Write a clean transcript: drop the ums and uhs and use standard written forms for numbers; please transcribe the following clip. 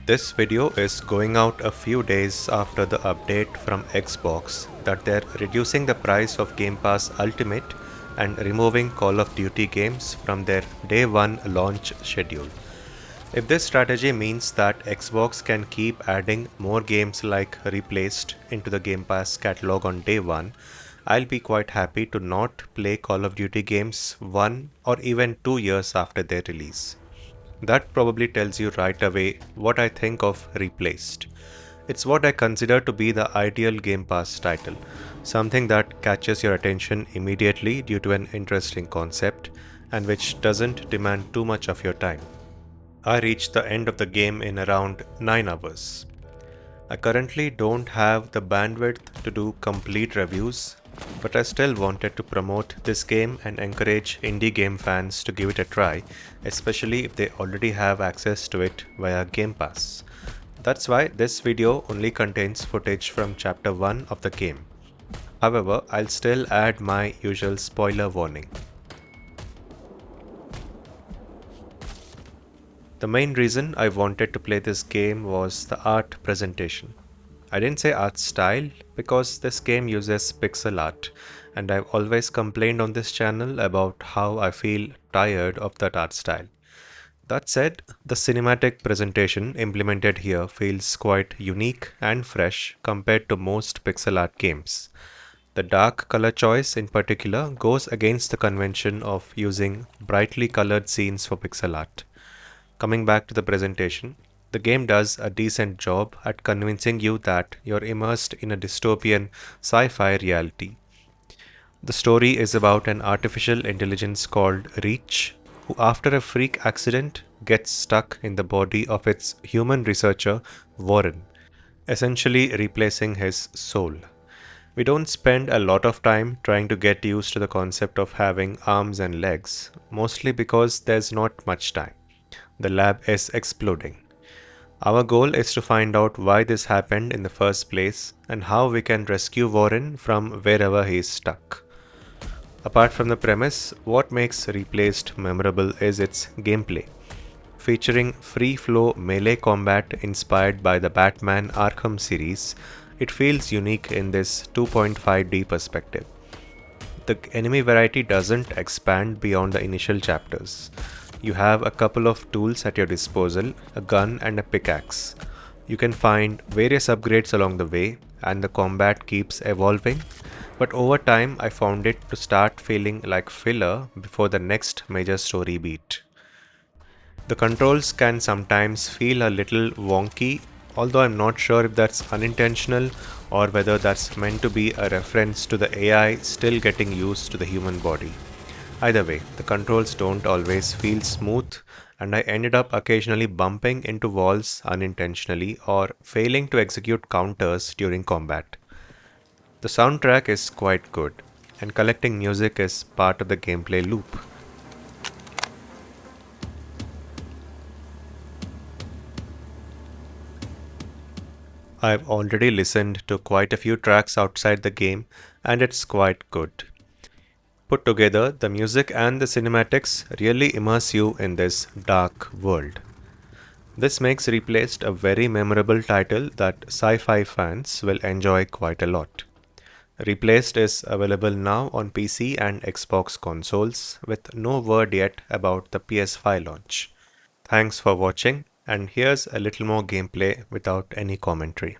This video is going out a few days after the update from Xbox that they're reducing the price of Game Pass Ultimate and removing Call of Duty games from their day one launch schedule. If this strategy means that Xbox can keep adding more games like Replaced into the Game Pass catalog on day one, I'll be quite happy to not play Call of Duty games 1 or even 2 years after their release. That probably tells you right away what I think of Replaced. It's what I consider to be the ideal Game Pass title, something that catches your attention immediately due to an interesting concept and which doesn't demand too much of your time. I reached the end of the game in around 9 hours. I currently don't have the bandwidth to do complete reviews, but I still wanted to promote this game and encourage indie game fans to give it a try, especially if they already have access to it via Game Pass. That's why this video only contains footage from Chapter 1 of the game. However, I'll still add my usual spoiler warning. The main reason I wanted to play this game was the art presentation. I didn't say art style because this game uses pixel art, and I've always complained on this channel about how I feel tired of that art style. That said, the cinematic presentation implemented here feels quite unique and fresh compared to most pixel art games. The dark color choice in particular goes against the convention of using brightly colored scenes for pixel art. Coming back to the presentation, the game does a decent job at convincing you that you're immersed in a dystopian sci-fi reality. The story is about an artificial intelligence called Reach, who after a freak accident gets stuck in the body of its human researcher Warren, essentially replacing his soul. We don't spend a lot of time trying to get used to the concept of having arms and legs, mostly because there's not much time. The lab is exploding. Our goal is to find out why this happened in the first place and how we can rescue Warren from wherever he is stuck. Apart from the premise, what makes Replaced memorable is its gameplay. Featuring free flow melee combat inspired by the Batman Arkham series, it feels unique in this 2.5D perspective. The enemy variety doesn't expand beyond the initial chapters. You have a couple of tools at your disposal, a gun and a pickaxe. You can find various upgrades along the way, and the combat keeps evolving, but over time I found it to start feeling like filler before the next major story beat. The controls can sometimes feel a little wonky, although I'm not sure if that's unintentional or whether that's meant to be a reference to the AI still getting used to the human body. Either way, the controls don't always feel smooth, and I ended up occasionally bumping into walls unintentionally or failing to execute counters during combat. The soundtrack is quite good, and collecting music is part of the gameplay loop. I've already listened to quite a few tracks outside the game, and it's quite good. Put together, the music and the cinematics really immerse you in this dark world. This makes Replaced a very memorable title that sci-fi fans will enjoy quite a lot. Replaced is available now on PC and Xbox consoles, with no word yet about the PS5 launch. Thanks for watching, and here's a little more gameplay without any commentary.